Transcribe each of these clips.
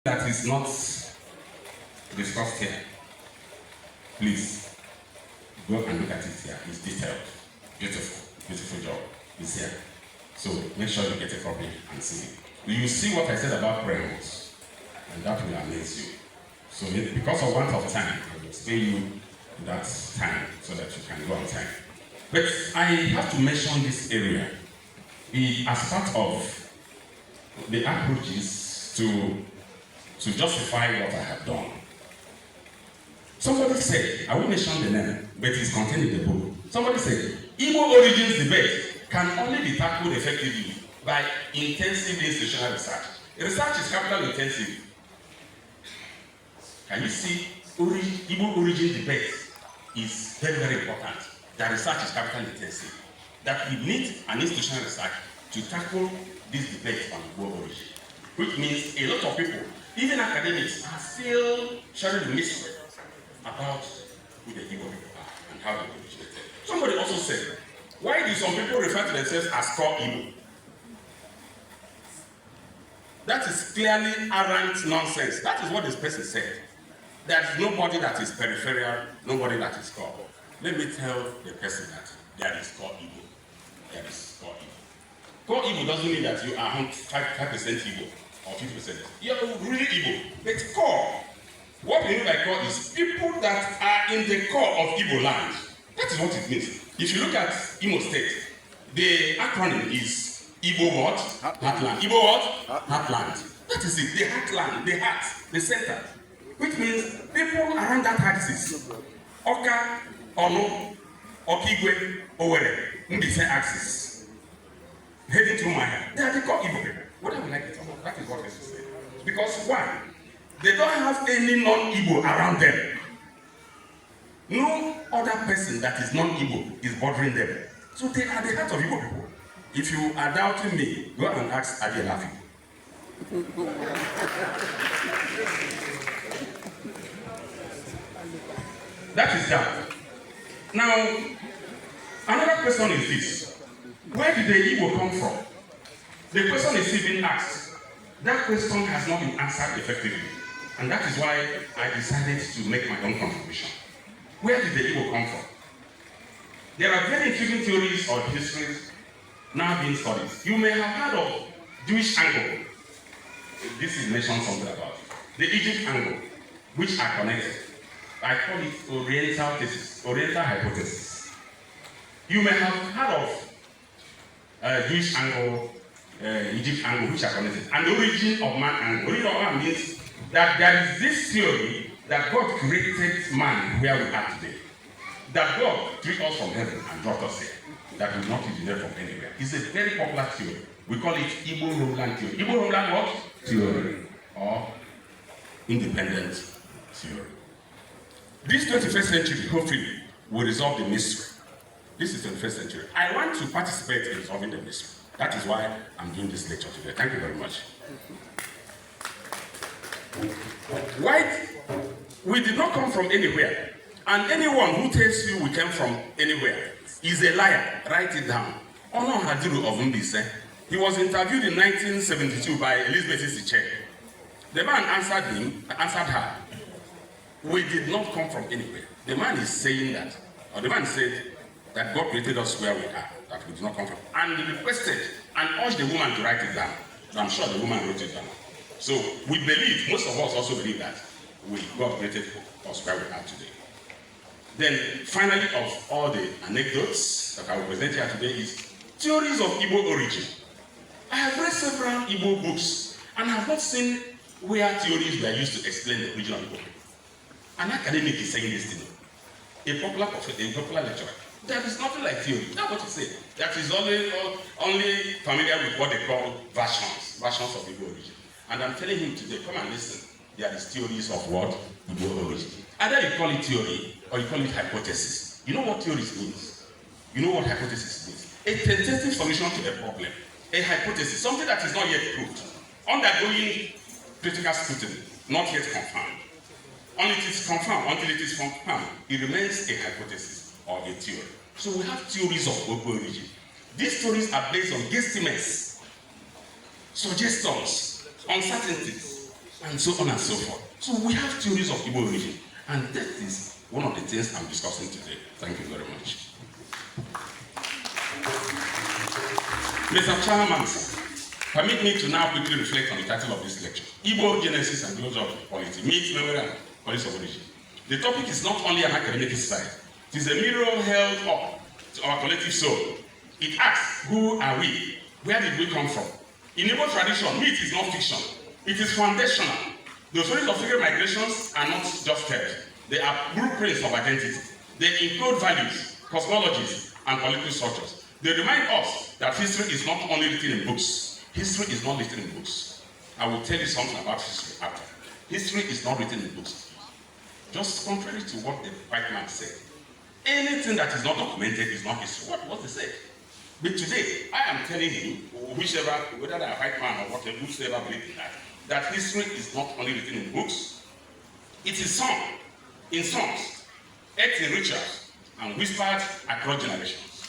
that is not discussed here, please go and look at it here. It's detailed, beautiful job. It's here. So make sure you get a copy and see it. You see what I said about prayers, and that will amaze you. So because of want of time, I will spare you that time so that you can go on time. But I have to mention this area as part of the approaches to justify what I have done. Somebody said, I won't mention the name, but it's contained in the book. Somebody said, Igbo origins debate can only be tackled effectively by intensive institutional research. Research is capital intensive. Can you see Igbo origin debate is very, very important. That research is capital intensive. That we need an institutional research to tackle this debate on Igbo origin. Which means a lot of people, even academics, are still sharing the mystery about who the Igbo people are and how they originated. Somebody also said, why do some people refer to themselves as core Igbo? That is clearly arrant nonsense. That is what this person said. There is nobody that is peripheral, nobody that is core. Let me tell the person that there is core Igbo. There is core Igbo. Core Igbo doesn't mean that you are 5% Igbo or 50%. You are really Igbo. But core, what we mean by core is people that are in the core of Igbo land. That is what it means. If you look at Imo State, the acronym is Igbo what? Heartland. Igbo what? Heartland. That is it. The heartland, the heart, the center. Which means people around that axis. Oka, Ono, Okigwe, Owere, Mbise axis. Heading through Maya. They are the core Igbo people. Whether we like it or not, that is what they say. Because one, they don't have any non-Igbo around them. No other person that is non-Igbo is bothering them. So they are the heart of Igbo people. If you are doubting me, go and ask Adi Lafi. That is that. Now, another question is this. Where did the Igbo come from? The question is still being asked. That question has not been answered effectively. And that is why I decided to make my own contribution. Where did the Igbo come from? There are very intriguing theories or histories now being studied. You may have heard of Jewish angle. This is mentioned something about it. The Egypt angle, which are connected. I call it Oriental thesis, Oriental hypothesis. You may have heard of Jewish angle, Egypt angle, which are connected. And the origin of man angle. Origin of man means that there is this theory that God created man where we are today. That God took us from heaven and brought us here. That will not originate from anywhere. It's a very popular theory. We call it Igbo homeland theory. Igbo homeland what? Theory. Or independent theory. This 21st century, hopefully, will resolve the mystery. This is the 21st century. I want to participate in solving the mystery. That is why I'm doing this lecture today. Thank you very much. White, we did not come from anywhere. And anyone who tells you we came from anywhere is a liar. Write it down. Ono Hadiru of Mbise. He was interviewed in 1972 by Elizabeth Isiche. The man answered her, we did not come from anywhere. The man is saying that, or the man said that God created us where we are, that we did not come from. And he requested and urged the woman to write it down. So I'm sure the woman wrote it down. So we believe, most of us also believe that God created us where we are today. Then finally, of all the anecdotes that I will present here today is theories of Igbo origin. I have read several Igbo books and have not seen where theories were used to explain the origin of Igbo people. An academic is saying this thing. A popular lecturer. There is nothing like theory. That's what he said. That is only familiar with what they call versions of Igbo origin. And I'm telling him today, come and listen. There is theories of what? Igbo origin. Either you call it theory or you call it hypothesis. You know what theories means? You know what hypothesis means? A tentative solution to a problem. A hypothesis, something that is not yet proved, undergoing critical scrutiny, not yet confirmed. Until it is confirmed, it remains a hypothesis or a theory. So we have theories of Igbo origin. These theories are based on guesstimates, suggestions, uncertainties. and so on and so forth. So we have theories of Igbo origin, and that is one of the things I'm discussing today. Thank you very much. Mr. Chairman, permit me to now quickly reflect on the title of this lecture, Igbo Genesis and Closure of Polity, Myth, Memory, and Policy of Origin. The topic is not only an academic exercise, it is a mirror held up to our collective soul. It asks, who are we? Where did we come from? In Igbo tradition, myth is not fiction. It is foundational. The stories of secret migrations are not just tales. They are blueprints of identity. They include values, cosmologies, and political structures. They remind us that history is not only written in books. History is not written in books. I will tell you something about history after. History is not written in books. Just contrary to what the white man said. Anything that is not documented is not history. What they said. But today, I am telling him, whichever, whether they are white man or whatever, whosoever believes in that history is not only written in books, it is sung in songs, ate in rituals, and whispered across generations.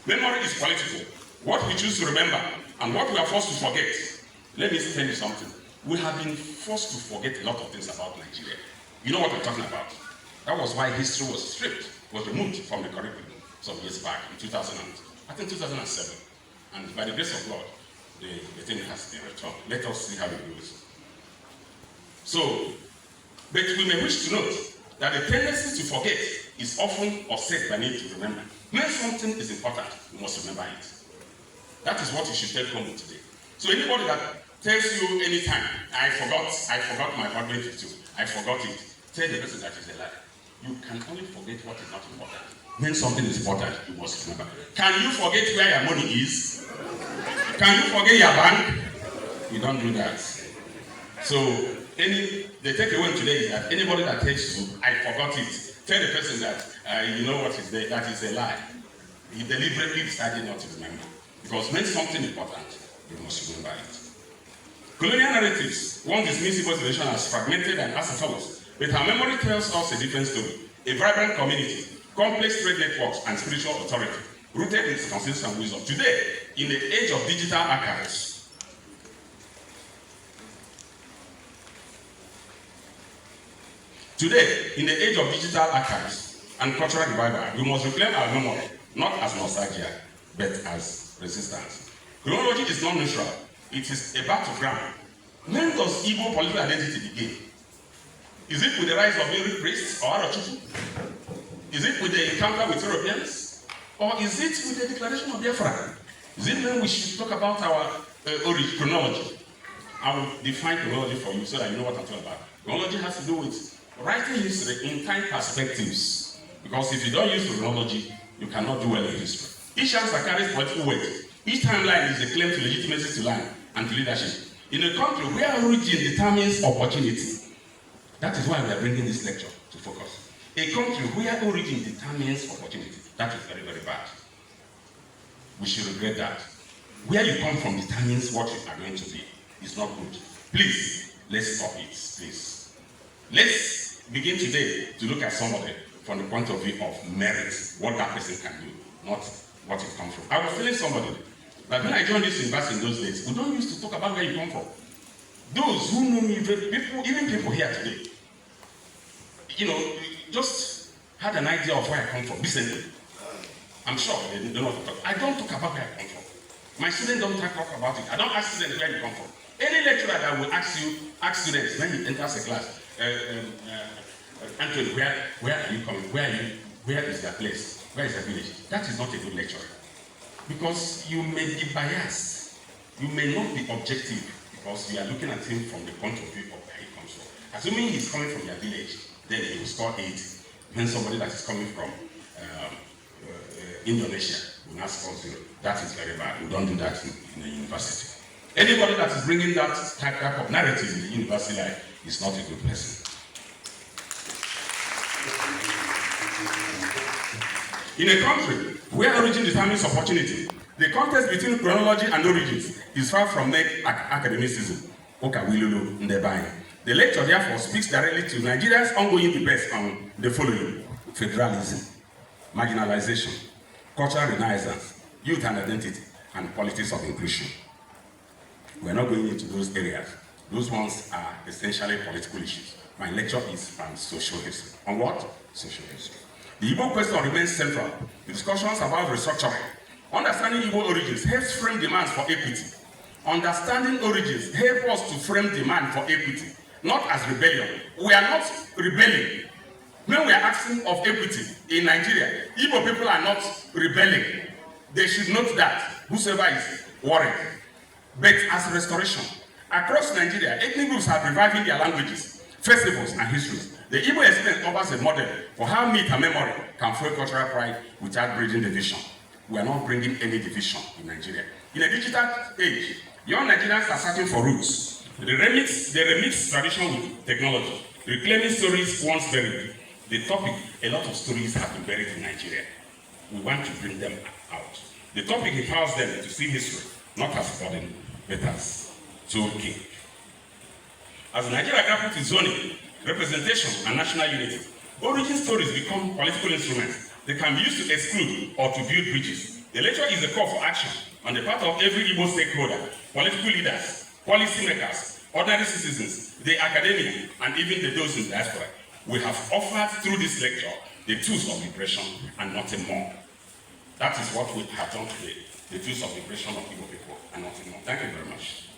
Memory is political. What we choose to remember and what we are forced to forget. Let me tell you something. We have been forced to forget a lot of things about Nigeria. You know what I'm talking about. That was why history was stripped, was removed from the curriculum some years back in 2007. And by the grace of God, the thing has been returned. Let us see how it goes. So, but we may wish to note that the tendency to forget is often offset by need to remember. When something is important, you must remember it. That is what you should take home today. So anybody that tells you anytime, I forgot my husband too, I forgot it, tell the person that is a lie. You can only forget what is not important. When something is important, you must remember. Can you forget where your money is? Can you forget your bank? You don't do that. So the takeaway today is that anybody that tells you, I forgot it, tell the person that you know what is there, that is a lie. He deliberately decided not to remember. Because when something important, you must remember it. Colonial narratives, one dismiss Igbo civilization as fragmented and as follows, but our memory tells us a different story. A vibrant community, complex trade networks, and spiritual authority, rooted in consensus and wisdom. Today, in the age of digital archives, and cultural revival, we must reclaim our memory, not as nostalgia, but as resistance. Chronology is not neutral. It is a battleground. When does Igbo political identity begin? Is it with the rise of Iri priests or Arochukwu? Is it with the encounter with Europeans? Or is it with the declaration of Biafra? Is it when we should talk about our chronology? I will define chronology for you so that you know what I'm talking about. Chronology has to do with writing history in time perspectives. Because if you don't use chronology, you cannot do well in history. Each answer carries political weight. Each timeline is a claim to legitimacy to land and to leadership. In a country where origin determines opportunity, that is why we are bringing this lecture to focus. A country where origin determines opportunity, that is very, very bad. We should regret that. Where you come from determines what you are going to be. It's not good. Please, let's stop it, please. Let's begin today to look at somebody from the point of view of merit, what that person can do, not what it comes from. I was telling somebody that when I joined this university in those days, we don't used to talk about where you come from. Those who know me, even people here today, just had an idea of where I come from recently. I'm sure they don't know what to talk. I don't talk about where I come from. My students don't talk about it. I don't ask students where you come from. Any lecturer that will ask students when he enters a class, Anthony, where are you coming? Where is their place? Where is their village? That is not a good lecture. Because you may be biased. You may not be objective because we are looking at him from the point of view of where he comes from. Assuming he's coming from your village, then he will score 8. When somebody that is coming from Indonesia will not score 0. That is very bad. We don't do that in the university. Anybody that is bringing that type of narrative in the university life is not a good person. In a country where origin determines opportunity, the contest between chronology and origins is far from mere academicism. The lecture therefore speaks directly to Nigeria's ongoing debates on the following: federalism, marginalization, cultural renaissance, youth and identity, and politics of inclusion. We're not going into those areas. Those ones are essentially political issues. My lecture is on social history. On what? Social history. The Igbo question remains central. The discussions about restructuring. Understanding Igbo origins helps frame demands for equity. Understanding origins help us to frame demand for equity, not as rebellion. We are not rebelling. When we are asking of equity in Nigeria, Igbo people are not rebelling. They should note that, whosoever is worried. But as restoration, across Nigeria, ethnic groups are reviving their languages, festivals, and histories. The Igbo experience offers a model for how myth and memory can fuel cultural pride without bridging division. We are not bringing any division in Nigeria. In a digital age, young Nigerians are searching for roots. They remix tradition with technology, reclaiming stories once buried. The topic, a lot of stories have been buried in Nigeria. We want to bring them out. The topic empowers them to see history, not as burden, but as toolkit. As Nigeria grapples with zoning, representation, and national unity, origin stories become political instruments. They can be used to exclude or to build bridges. The lecture is a call for action on the part of every Igbo stakeholder, political leaders, policy makers, ordinary citizens, the academia, and even the those in diaspora. We have offered through this lecture the tools of liberation and nothing more. That is what we have done today, the tools of liberation of Igbo people and nothing more. Thank you very much.